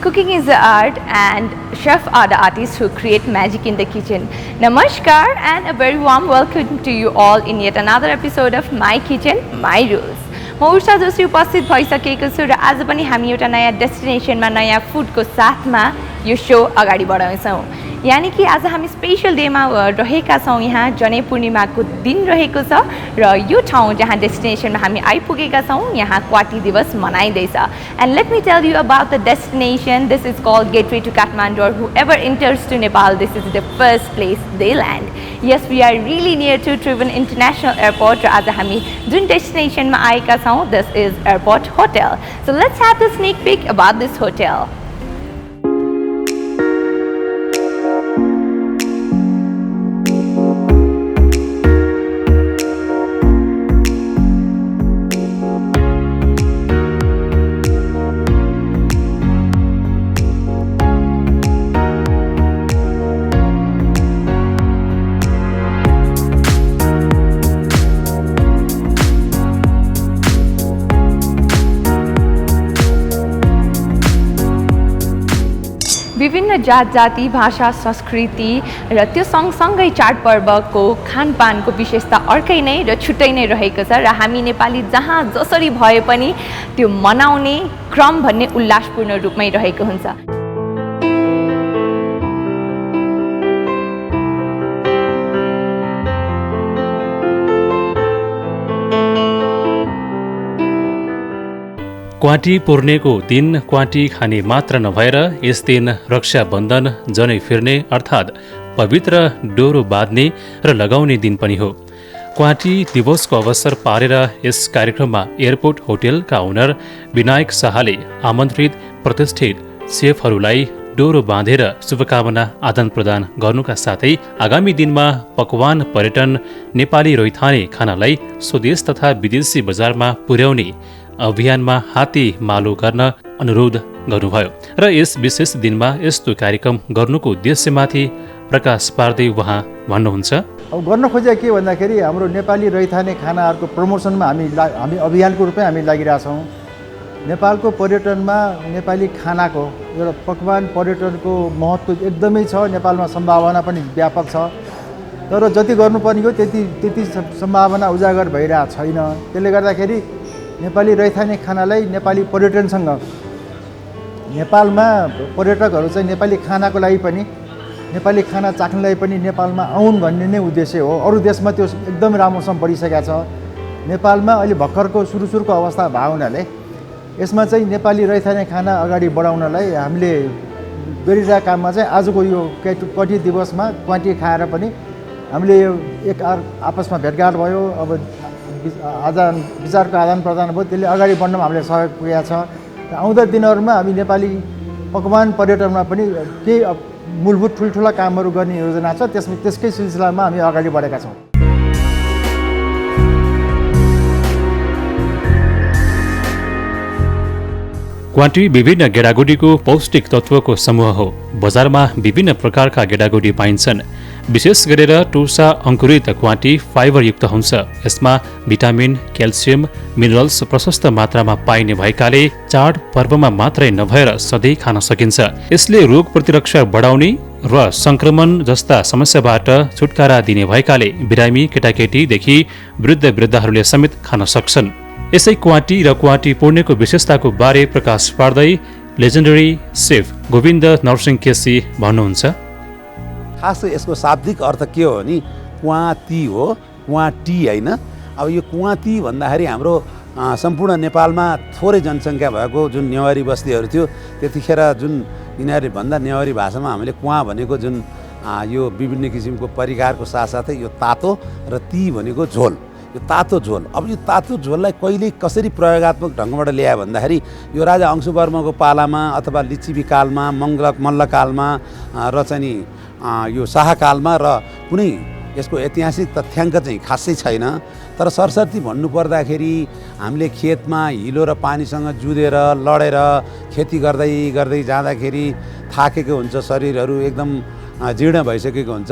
Cooking is the art and chefs are the artists who create magic in the kitchen. Namaskar and a very warm welcome to you all in yet another episode of My Kitchen, My Rules. म उषा जोशी उपस्थित भइसकेको छु र आज पनि हामी एउटा नयाँ डेस्टिनेसनमा नयाँ फुडको साथमा यो शो अगाडि बढाउँछौँ। यानी कि आज हामी स्पेशल डेमा रहेका छौँ। यहाँ जनै पूर्णिमाको दिन रहेको छ र यो ठाउँ जहाँ डेस्टिनेसनमा हामी आइपुगेका छौँ यहाँ क्वाटी दिवस मनाइँदैछ। And let me tell you about the destination. This is called gateway to Kathmandu or whoever enters to Nepal, this is the first place they land. Yes, we are really near to Tribhuvan International Airport. र आज हामी जुन डेस्टिनेसनमा आएका छौँ, this is Airport Hotel. So let's have the sneak peek about this hotel. विभिन्न जात जाति भाषा संस्कृति र त्यो सँगसँगै चाडपर्वको खानपानको विशेषता अर्कै नै र छुट्टै नै रहेको छ र हामी नेपाली जहाँ जसरी भए पनि त्यो मनाउने क्रम भन्ने उल्लासपूर्ण रूपमै रहेको हुन्छ। क्वाटी पूर्णेको दिन क्वाटी खाने मात्र नभएर यस दिन रक्षाबन्धन जनै फिर्ने अर्थात् पवित्र डोरो बाँध्ने र लगाउने दिन पनि हो। क्वाटी दिवसको अवसर पारेर यस कार्यक्रममा एयरपोर्ट होटलका ओनर विनायक शाहले आमन्त्रित प्रतिष्ठित सेफहरूलाई डोरो बाँधेर शुभकामना आदान प्रदान गर्नुका साथै आगामी दिनमा पकवान पर्यटन नेपाली रैथाने खानालाई स्वदेश तथा विदेशी बजारमा पुर्याउने अभियानमा हाते मालो गर्न अनुरोध गर्नुभयो र यस विशेष दिनमा यस्तो कार्यक्रम गर्नुको उद्देश्यमाथि प्रकाश पार्दै उहाँ भन्नुहुन्छ, अब गर्न खोजेको के भन्दाखेरि हाम्रो नेपाली रैथाने खानाहरूको प्रमोसनमा हामी अभियानको रूपमै हामी लागिरहेछौँ। नेपालको पर्यटनमा नेपाली खानाको एउटा पकवान पर्यटनको महत्त्व एकदमै छ। नेपालमा सम्भावना पनि व्यापक छ, तर जति गर्नुपर्ने हो त्यति सम्भावना उजागर भइरहेको छैन। त्यसले गर्दाखेरि नेपाली रैथाने खानालाई नेपाली पर्यटनसँग नेपालमा पर्यटकहरू चाहिँ नेपाली खानाको लागि पनि नेपाली खाना चाख्नलाई पनि नेपालमा आउन् भन्ने नै उद्देश्य हो। अरू देशमा त्यो एकदम राम्रोसँग बढिसकेको छ। नेपालमा अहिले भर्खरको सुरुको अवस्था भएको हुनाले यसमा चाहिँ नेपाली रैथाने खाना अगाडि बढाउनलाई हामीले गरिरहेको काममा चाहिँ आजको यो क्वाटी दिवसमा क्वाटी खाएर पनि हामीले यो एक आपसमा भेटघाट भयो। अब विचारको आदान प्रदान भयो, त्यसले अगाडि बढ्नमा हामीले सहयोग पुगेको छ। र आउँदो दिनहरूमा हामी नेपाली पकवान पर्यटनमा पनि केही मूलभूत ठुल्ठुला कामहरू गर्ने योजना छ। त्यसकै सिलसिलामा हामी अगाडि बढेका छौँ। क्वाटी विभिन्न गेडागुडीको पौष्टिक तत्त्वको समूह हो। बजारमा विभिन्न प्रकारका गेडागुडी पाइन्छन्। विशेष गरेर टुसा अङ्कुरित क्वाटी फाइबरयुक्त हुन्छ। यसमा भिटामिन क्याल्सियम मिनरल्स प्रशस्त मात्रामा पाइने भएकाले चाड पर्वमा मात्रै नभएर सधैँ खान सकिन्छ। यसले रोग प्रतिरक्षा बढाउने र संक्रमण जस्ता समस्याबाट छुटकारा दिने भएकाले बिरामी केटाकेटीदेखि वृद्धहरूले समेत खान सक्छन्। यसै क्वाटी र क्वाटी पूर्णेको विशेषताको बारे प्रकाश पार्दै लेजेन्डरी सेफ गोविन्द नरसिंह केसी भन्नुहुन्छ, खास यसको शाब्दिक अर्थ के हो भने क्वाती हो, क्वाटी होइन। अब यो क्वाती भन्दाखेरि हाम्रो सम्पूर्ण नेपालमा थोरै जनसङ्ख्या भएको जुन नेवारी बस्तीहरू थियो त्यतिखेर जुन यिनीहरूले भन्दा नेवारी भाषामा हामीले क्वा भनेको जुन यो विभिन्न किसिमको परिकारको साथसाथै यो तातो र ती भनेको झोल, यो तातो झोल। अब यो तातो झोललाई कहिले कसरी प्रयोगात्मक ढङ्गबाट ल्यायो भन्दाखेरि यो राजा अंशुवर्मको पालामा अथवा लिच्छिवीकालमा मल्लकालमा र चाहिँ यो शाहकालमा र कुनै यसको ऐतिहासिक तथ्याङ्क चाहिँ खासै छैन। तर सरसर्ती भन्नुपर्दाखेरि हामीले खेतमा हिलो र पानीसँग जुधेर लडेर खेती गर्दै जाँदाखेरि थाकेको हुन्छ, शरीरहरू एकदम जीर्ण भइसकेको हुन्छ।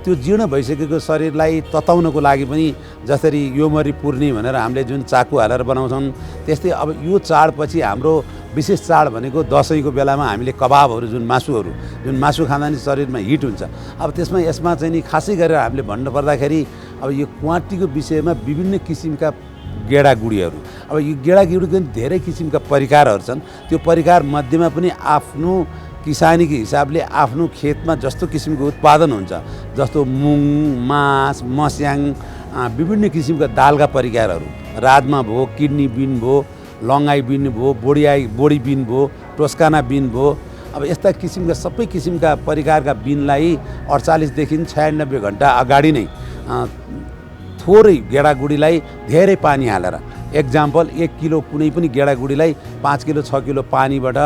त्यो जीर्ण भइसकेको शरीरलाई तताउनको लागि पनि जसरी योमरी पूर्णी भनेर हामीले जुन चाकु हालेर बनाउँछौँ त्यस्तै अब यो चाडपछि हाम्रो विशेष चाड भनेको दसैँको बेलामा हामीले कबाबहरू जुन मासु खाँदा नि शरीरमा हिट हुन्छ। अब यसमा चाहिँ नि खासै गरेर हामीले भन्नुपर्दाखेरि अब यो क्वाटीको विषयमा विभिन्न किसिमका गेडागुडीहरू, अब यो गेडागुडीको धेरै किसिमका परिकारहरू छन्। त्यो परिकार मध्येमा पनि आफ्नो किसानीको हिसाबले आफ्नो खेतमा जस्तो किसिमको उत्पादन हुन्छ, जस्तो मुङ, मास, मस्याङ, विभिन्न किसिमका दालका परिकारहरू, राजमा भयो, किडनी बिन भयो, लङ्गाई बिन भयो, बोडी बिन भयो, टोस्काना बिन भयो। अब यस्ता किसिमका सबै किसिमका परिकारका बिनलाई 48देखि 96 घन्टा अगाडि नै थोरै गेडागुडीलाई धेरै पानी हालेर, एक्जाम्पल 1 किलो कुनै पनि गेडागुडीलाई 5 किलो 6 किलो पानीबाट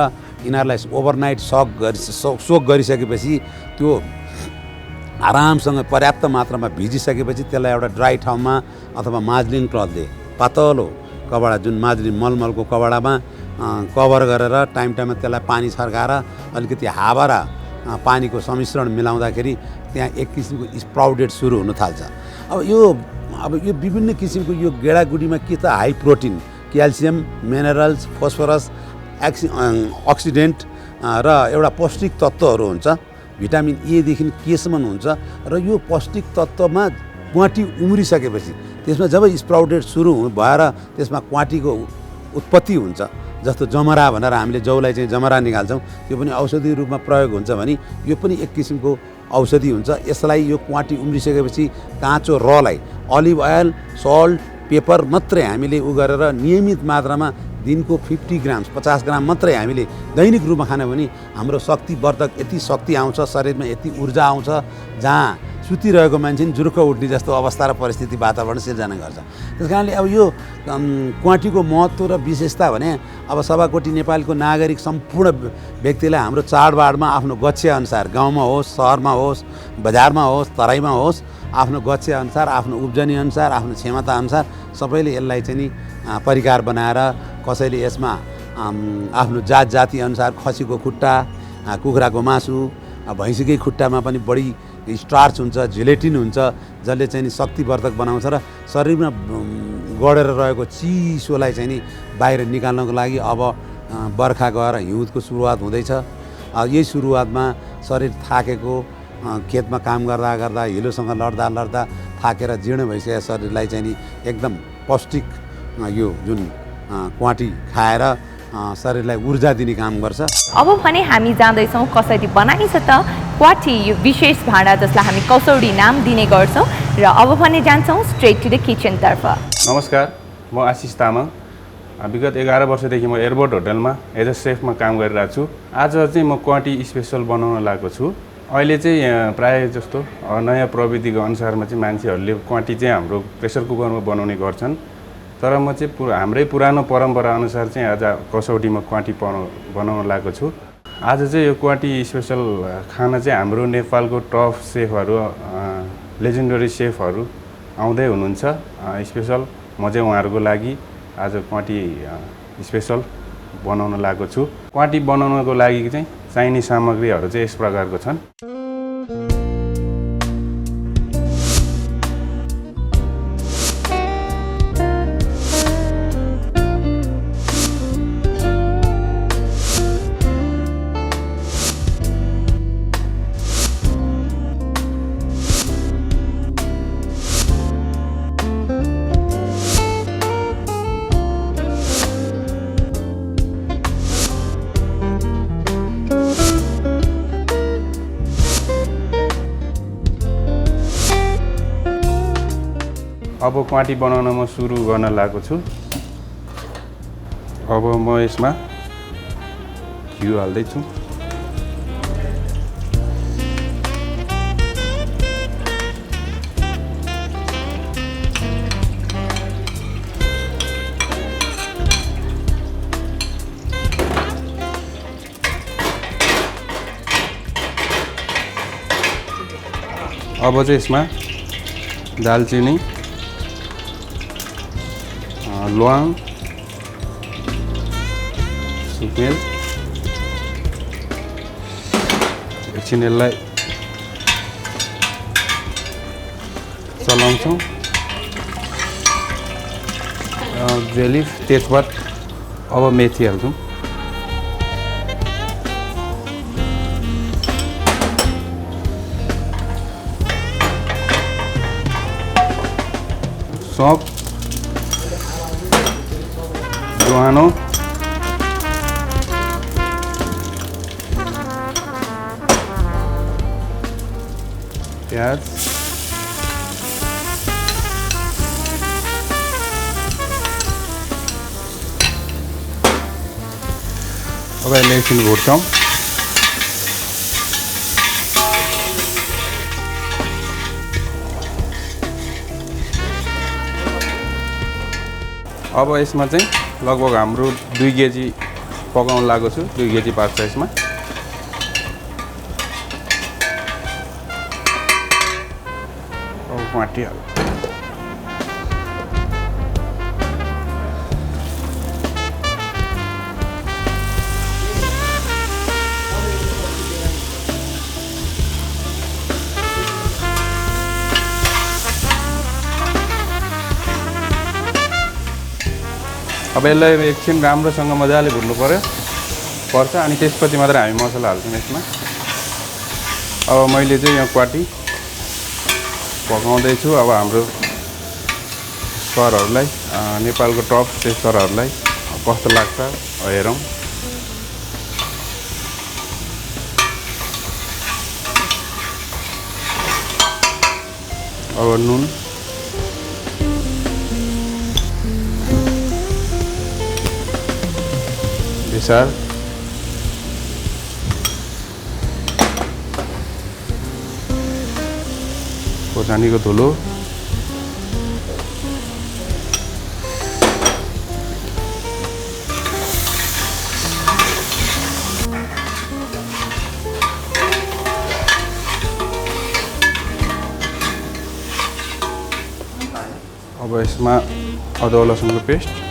यिनीहरूलाई ओभरनाइट सोक गरिसकेपछि त्यो आरामसँग पर्याप्त मात्रामा भिजिसकेपछि त्यसलाई एउटा ड्राई ठाउँमा अथवा माजलिन क्लथले पातलो कपडा, जुन माजलिन मलमलको कपडामा कभर गरेर टाइममा त्यसलाई पानी छर्काएर अलिकति हावा र पानीको सम्मिश्रण मिलाउँदाखेरि त्यहाँ एक किसिमको स्प्राउडेड सुरु हुन थाल्छ। अब यो विभिन्न किसिमको यो गेडागुडीमा के त high protein, calcium, minerals, phosphorus, oxidant र एउटा पौष्टिक तत्त्वहरू हुन्छ। भिटामिन एदेखि केसम्म हुन्छ र यो पौष्टिक तत्त्वमा क्वाटी उम्रिसकेपछि त्यसमा जब स्प्राउडेड सुरु भएर त्यसमा क्वाटीको उत्पत्ति हुन्छ, जस्तो जमरा भनेर हामीले जौलाई चाहिँ जमरा निकाल्छौँ, त्यो पनि औषधि रूपमा प्रयोग हुन्छ भने यो पनि एक किसिमको औषधि हुन्छ। यसलाई यो क्वाटी उम्रिसकेपछि काँचो रलाई अलिभ ओइल, सल्ट, पेपर मात्रै हामीले गरेर नियमित मात्रामा दिनको 50 ग्राम 50 ग्राम मात्रै हामीले दैनिक रूपमा खाने भने हाम्रो शक्तिवर्धक यति शक्ति आउँछ, शरीरमा यति ऊर्जा आउँछ, जहाँ सुतिरहेको मान्छे जुरुक्क उठ्ने जस्तो अवस्था र परिस्थिति वातावरण सिर्जना गर्छ। त्यस कारणले अब यो क्वाटीको महत्त्व र विशेषता भने अब सभाकोटी नेपालको नागरिक सम्पूर्ण व्यक्तिलाई हाम्रो चाडबाडमा आफ्नो गच्छेअनुसार, गाउँमा होस्, सहरमा होस्, बजारमा होस्, तराईमा होस्, आफ्नो गच्छेअनुसार, आफ्नो उब्जनीअनुसार, आफ्नो क्षमताअनुसार सबैले यसलाई चाहिँ नि परिकार बनाएर, कसैले यसमा आफ्नो जाति अनुसार खसीको खुट्टा, कुखुराको मासु, भैँसीकै खुट्टामा पनि बढी स्टार्च हुन्छ, जिलेटिन हुन्छ, जसले चाहिँ नि शक्तिवर्धक बनाउँछ र शरीरमा गढेर रहेको चिसोलाई चाहिँ नि बाहिर निकाल्नको लागि अब बर्खा गएर हिउँदको सुरुवात हुँदैछ। यही सुरुवातमा शरीर थाकेको, खेतमा काम गर्दा गर्दा हिलोसँग लड्दा थाकेर जीर्ण भइसकेको शरीरलाई चाहिँ नि एकदम पौष्टिक यो जुन क्वाटी खाएर शरीरलाई ऊर्जा दिने काम गर्छ। अब भने हामी जाँदैछौँ कसरी बनाइन्छ त क्वाटी, यो विशेष भाँडा जसलाई हामी कसौडी नाम दिने गर्छौँ। र अब भने जान्छौँ स्ट्रेट टु द किचनतर्फ। नमस्कार, म आशिष तामाङ। विगत 11 वर्षदेखि म एयरपोर्ट होटलमा एज अ सेफमा काम गरिरहेको छु। आज चाहिँ म क्वाटी स्पेसल बनाउन लागेको छु। अहिले चाहिँ प्रायः जस्तो नयाँ प्रविधिको अनुसारमा चाहिँ मान्छेहरूले क्वाटी चाहिँ हाम्रो प्रेसर कुकरमा बनाउने गर्छन्, तर म चाहिँ हाम्रै पुरानो परम्परा अनुसार चाहिँ आज कसौटीमा क्वाटी बनाउन लागेको छु। आज चाहिँ यो क्वाटी स्पेसल खाना चाहिँ हाम्रो नेपालको टप सेफहरू, लेजेन्डरी सेफहरू आउँदै हुनुहुन्छ स्पेसल। म चाहिँ उहाँहरूको लागि आज क्वाटी स्पेसल बनाउन लागेको छु। क्वाटी बनाउनको लागि चाहिँ चाहिने सामग्रीहरू चाहिँ यस प्रकारको छन्। अब क्वाटी बनाउन म सुरु गर्न लागेको छु। अब म यसमा घिउ हाल्दैछु। अब चाहिँ यसमा दालचिनी, ल्वाङ, सुकेल, एकछिन यसलाई चलाउँछौँ। जेलिफ, तेजपात, अब मेथी हाल्छौँ। सौंफ, ज्वानो, प्याज, अब यसलाई एकछिन भुट्छौँ। अब यसमा चाहिँ लगभग हाम्रो 2 केजी पकाउन लागेको छु। 2 केजी पार्छ यसमा। अब माटी हाल। अब यसलाई एकछिन राम्रोसँग मजाले भुट्नु पर्छ अनि त्यसपछि मात्र हामी मसला हाल्छौँ यसमा। अब मैले चाहिँ यहाँ क्वाटी पकाउँदैछु। अब हाम्रो सरहरूलाई, नेपालको टप टेस्टरहरूलाई कस्तो लाग्छ हेरौँ। अब नुन, बेसार, खोर्सानीको धुलो, अब यसमा अदुवा लसुनको पेस्ट,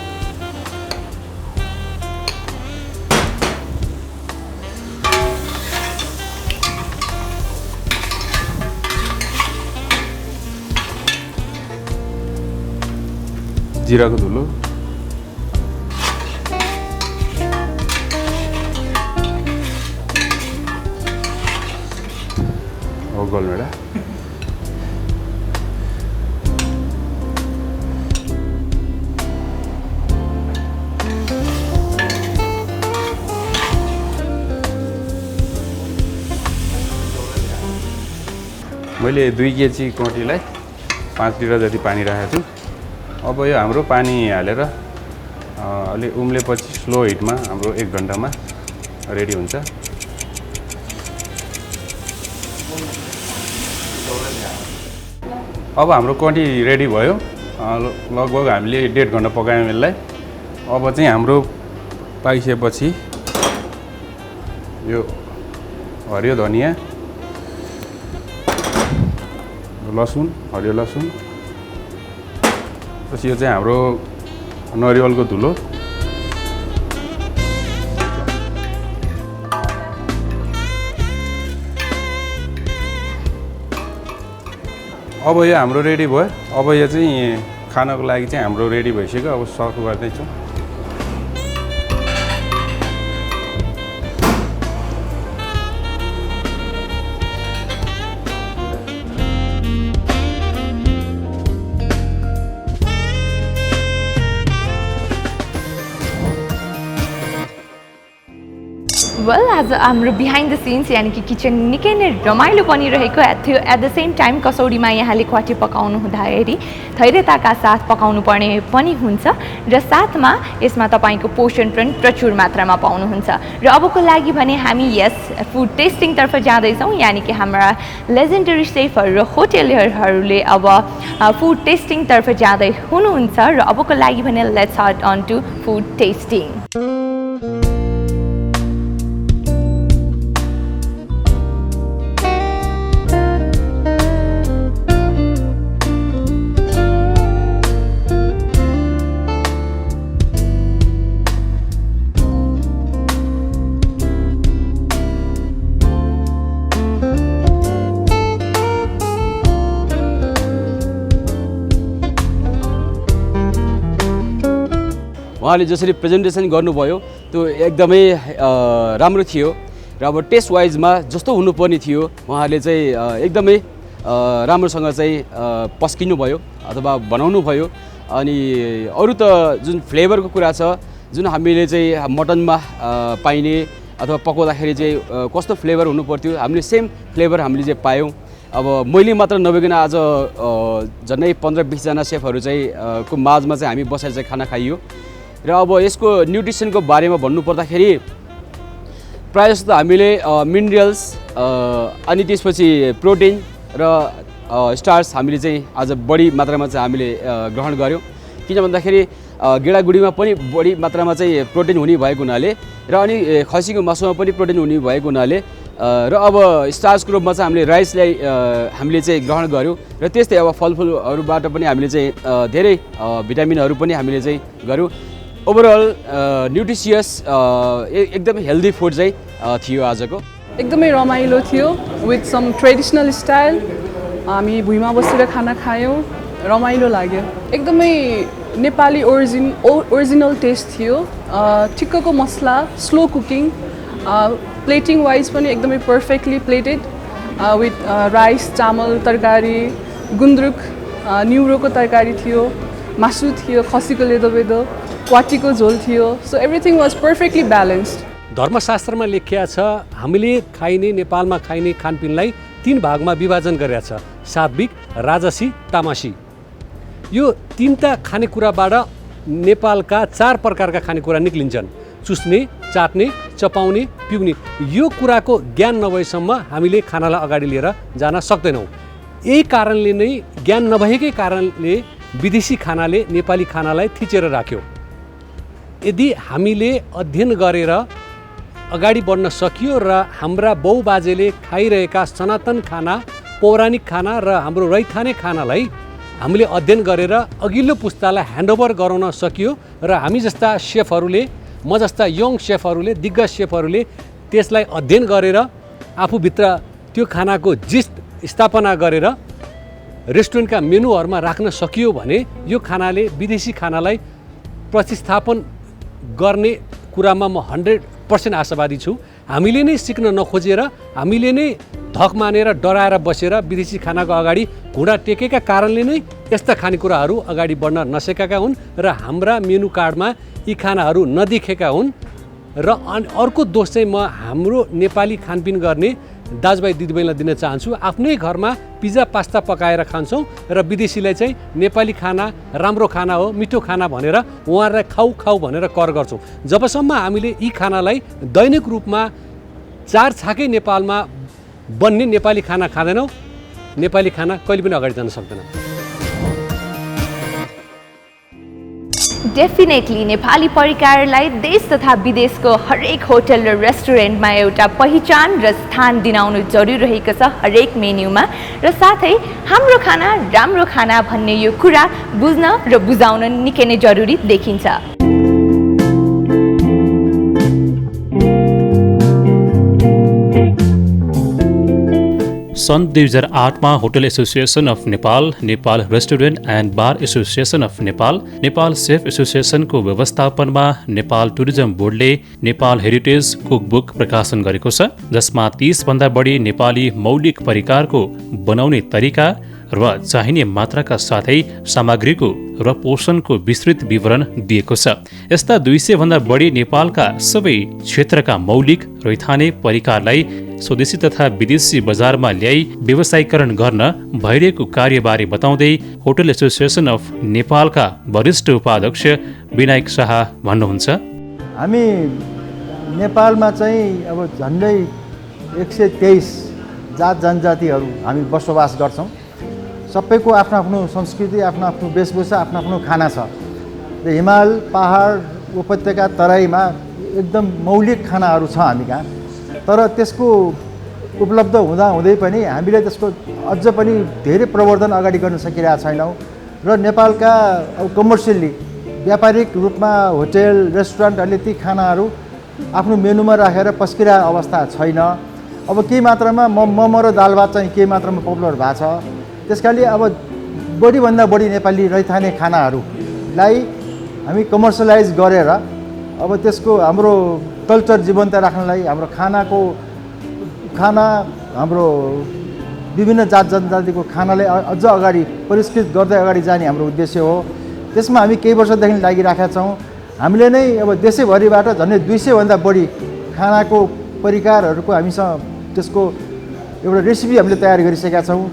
जिराको धुलो, और गोलमेडा, मैले 2 केजी कोटीलाई 5 लिटर जति पानी राखेको छु। अब यो हाम्रो पानी हालेर अलि उम्लेपछि स्लो हिटमा हाम्रो 1 घण्टामा रेडी हुन्छ। अब हाम्रो कोटी रेडी भयो। लगभग हामीले 1.5 घण्टा पकायौँ यसलाई। अब चाहिँ हाम्रो पाकिसकेपछि यो हरियो धनिया, लसुन, हरियो लसुन, पछि यो चाहिँ हाम्रो नरिवलको धुलो, अब यो हाम्रो रेडी भयो। अब यो चाहिँ खानको लागि चाहिँ हाम्रो रेडी भइसक्यो। अब सर्भ गर्दैछौँ। वेल आज हाम्रो बिहाइन्ड द सिन्स यानि कि किचन निकै नै रमाइलो बनिरहेको थियो। एट द सेम टाइम कसौडीमा यहाँले क्वाटी पकाउनु हुँदाखेरि धैर्यताका साथ पकाउनु पर्ने पनि हुन्छ र साथमा यसमा तपाईँको पोषण पनि प्रचुर मात्रामा पाउनुहुन्छ। र अबको लागि भने हामी यस फुड टेस्टिङतर्फ जाँदैछौँ, यानि कि हाम्रा लेजेन्डरी सेफहरू र होटेलरहरूले अब फुड टेस्टिङतर्फ जाँदै हुनुहुन्छ। र अबको लागि भने let's head on to food tasting. उहाँले जसरी प्रेजेन्टेसन गर्नुभयो त्यो एकदमै राम्रो थियो र अब टेस्ट वाइजमा जस्तो हुनुपर्ने थियो उहाँले चाहिँ एकदमै राम्रोसँग चाहिँ पस्किनु भयो अथवा बनाउनु भयो। अनि अरू त जुन फ्लेभरको कुरा छ, जुन हामीले चाहिँ मटनमा पाइने अथवा पकाउँदाखेरि चाहिँ कस्तो फ्लेभर हुनु पर्थ्यो, हामीले सेम फ्लेभर हामीले चाहिँ पायौँ। अब मैले मात्र नभइकन आज झन्डै 15-20 जना सेफहरू चाहिँ को माझमा चाहिँ हामी बसेर चाहिँ खाना खाइयो। र अब यसको न्युट्रिसनको बारेमा भन्नुपर्दाखेरि प्रायः जस्तो हामीले मिनरल्स अनि त्यसपछि प्रोटिन र स्टार्च हामीले चाहिँ आज बढी मात्रामा चाहिँ हामीले ग्रहण गऱ्यौँ। किन भन्दाखेरि गेडागुडीमा पनि बढी मात्रामा चाहिँ प्रोटिन हुने भएको हुनाले र अनि खसीको मासुमा पनि प्रोटिन हुने भएको हुनाले र अब स्टार्चको रूपमा चाहिँ हामीले राइसलाई हामीले चाहिँ ग्रहण गऱ्यौँ। र त्यस्तै अब फलफुलहरूबाट पनि हामीले चाहिँ धेरै भिटामिनहरू पनि हामीले चाहिँ गऱ्यौँ। ओभरअल न्युट्रिसियस एकदमै हेल्दी फुड चाहिँ थियो आजको। एकदमै रमाइलो थियो विथ सम ट्रेडिसनल स्टाइल। हामी भुइँमा बसेर खाना खायौँ, रमाइलो लाग्यो। एकदमै नेपाली ओरिजिनल टेस्ट थियो। ठिक्कको मसला, स्लो कुकिङ, प्लेटिङ वाइज पनि एकदमै पर्फेक्टली प्लेटेड विथ राइस, चामल, तरकारी, गुन्द्रुक, न्युरोको तरकारी थियो, मासु थियो, खसीको लेदोबेदो, क्वाटीको झोल थियो। So everything was perfectly balanced. धर्मशास्त्रमा लेखिया छ हामीले खाइने नेपालमा खाइने खानपिनलाई 3 भागमा विभाजन गरेका छ, सात्विक, राजसी, तामसी। यो 3टा खानेकुराबाट नेपालका 4 प्रकारका खानेकुरा निक्लिन्छन्, चुस्ने, चाट्ने, चपाउने, पिउने। यो कुराको ज्ञान नभएसम्म हामीले खानालाई अगाडि लिएर जान सक्दैनौँ। यही कारणले नै ज्ञान नभएकै कारणले विदेशी खानाले नेपाली खानालाई थिचेर राख्यो। यदि हामीले अध्ययन गरेर अगाडि बढ्न सकियो र हाम्रा बाउबाजेले खाइरहेका सनातन खाना, पौराणिक खाना र हाम्रो रैथाने खानालाई हामीले अध्ययन गरेर अघिल्लो पुस्तालाई ह्यान्डओभर गराउन सकियो र हामी जस्ता सेफहरूले, म जस्ता यङ सेफहरूले, दिग्गज सेफहरूले त्यसलाई अध्ययन गरेर आफूभित्र त्यो खानाको जिस्ट स्थापना गरेर रेस्टुरेन्टका मेनुहरूमा राख्न सकियो भने यो खानाले विदेशी खानालाई प्रतिस्थापन गर्ने कुरामा म 100% आशावादी छु। हामीले नै सिक्न नखोजेर, हामीले नै धक मानेर डराएर बसेर विदेशी खानाको अगाडि घुँडा टेकेका कारणले नै यस्ता खानेकुराहरू अगाडि बढ्न नसकेका हुन् र हाम्रा मेनु कार्डमा यी खानाहरू नदेखेका हुन्। र अर्को दोष चाहिँ म हाम्रो नेपाली खानपिन गर्ने दाजुभाइ दिदीबहिनीलाई दिन चाहन्छु। आफ्नै घरमा पिज्जा पास्ता पकाएर खान्छौँ र विदेशीलाई चाहिँ नेपाली खाना राम्रो खाना हो, मिठो खाना भनेर उहाँहरूलाई खाऊ भनेर कर गर्छौँ। जबसम्म हामीले यी खानालाई दैनिक रूपमा 4 छाके नेपालमा बन्ने नेपाली खाना खाँदैनौँ, नेपाली खाना कहिले पनि अगाडि जान सक्दैन। डेफिनेटली नेपाली परिकारलाई देश तथा विदेशको हरेक होटल र रेस्टुरेन्टमा एउटा पहिचान र स्थान दिलाउनु जरुरी रहेको छ हरेक मेन्यूमा। र साथै हाम्रो खाना राम्रो खाना भन्ने यो कुरा बुझ्न र बुझाउन निकै नै जरुरी देखिन्छ। सन् 2008मा hotel association of Nepal, Nepal restaurant and bar association of Nepal, Nepal chef एसोसिएसनको व्यवस्थापनमा नेपाल टुरिज्म बोर्डले नेपाल हेरिटेज कुकबुक प्रकाशन गरेको छ, जसमा 30 भन्दा बढी नेपाली मौलिक परिकारको बनाउने तरिका र चाहिने मात्राका साथै सामग्रीको र पोषणको विस्तृत विवरण दिएको छ। यस्ता 200 भन्दा बढी नेपालका सबै क्षेत्रका मौलिक रैथाने परिकारलाई स्वदेशी तथा विदेशी बजारमा ल्याई व्यवसायीकरण गर्न भइरहेको कार्यबारे बताउँदै होटल एसोसिएसन अफ नेपालका वरिष्ठ उपाध्यक्ष विनायक शाह भन्नुहुन्छ, हामी नेपालमा चाहिँ अब झन्डै 123 जात जनजातिहरू हामी बसोबास गर्छौँ। सबैको आफ्नो आफ्नो संस्कृति, आफ्नो आफ्नो वेशभूषा, आफ्नो आफ्नो खाना छ। र हिमाल, पहाड, उपत्यका, तराईमा एकदम मौलिक खानाहरू छ हामी कहाँ। तर त्यसको उपलब्ध हुँदै पनि हामीले त्यसको अझ पनि धेरै प्रवर्धन अगाडि गर्न सकिरहेका छैनौँ। र नेपालका कमर्सियल्ली व्यापारिक रूपमा होटेल, रेस्टुरेन्टहरूले ती खानाहरू आफ्नो मेनुमा राखेर पस्किरहेको अवस्था छैन। अब केही मात्रामा मोमो र दाल भात चाहिँ केही मात्रामा पपुलर भएको छ। त्यसकाले अब बढीभन्दा बढी नेपाली रैथाने खानाहरूलाई हामी कमर्सियलाइज गरेर अब त्यसको हाम्रो कल्चर जीवन्त राख्नलाई, हाम्रो खाना हाम्रो विभिन्न जात जनजातिको खानालाई अझ अगाडि परिष्कृत गर्दै अगाडि जाने हाम्रो उद्देश्य हो। त्यसमा हामी केही वर्षदेखि लागिरहेका छौँ। हामीले नै अब देशैभरिबाट झन्डै 200 भन्दा बढी खानाको परिकारहरूको हामीसँग त्यसको एउटा रेसिपी हामीले तयार गरिसकेका छौँ।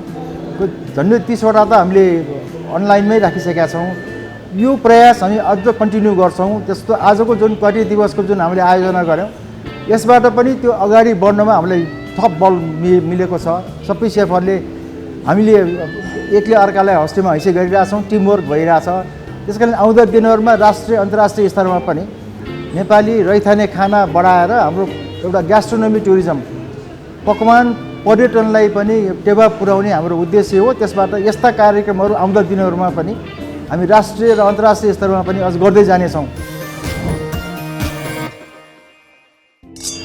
झन्डै 30 वटा त हामीले अनलाइनमै राखिसकेका छौँ। यो प्रयास हामी अझ कन्टिन्यू गर्छौँ। त्यस्तो आजको जुन क्वाटी दिवसको जुन हामीले आयोजना गऱ्यौँ यसबाट पनि त्यो अगाडि बढ्नमा हामीलाई थप बल मिलेको छ। सबै सेफहरूले हामीले एकले अर्कालाई हस्तेमा हैसे गरिरहेछौँ, टिमवर्क भइरहेछ। त्यसकारण आउँदो दिनहरूमा राष्ट्रिय अन्तर्राष्ट्रिय स्तरमा पनि नेपाली रैथाने खाना बढाएर हाम्रो एउटा ग्यास्ट्रोनोमी टुरिज्म पकवान पर्यटनलाई पनि टेवा पुर्याउने हाम्रो उद्देश्य हो। त्यसबाट यस्ता कार्यक्रमहरू आउँदो दिनहरूमा पनि हामी राष्ट्रिय र अन्तर्राष्ट्रिय स्तरमा पनि अझ गर्दै जानेछौँ।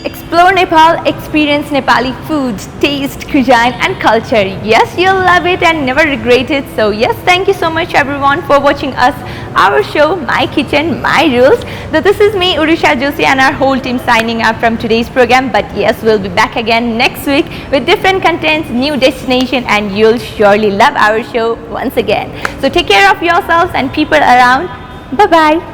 Explore Nepal, experience Nepali food, taste, cuisine and culture. Yes, you'll love it and never regret it. So yes, thank you so much everyone for watching us, our show, My Kitchen, My Rules. So this is me, Urusha Joshi, and our whole team signing up from today's program. But yes, we'll be back again next week with different contents, new destination, and you'll surely love our show once again. So take care of yourselves and people around. Bye-bye.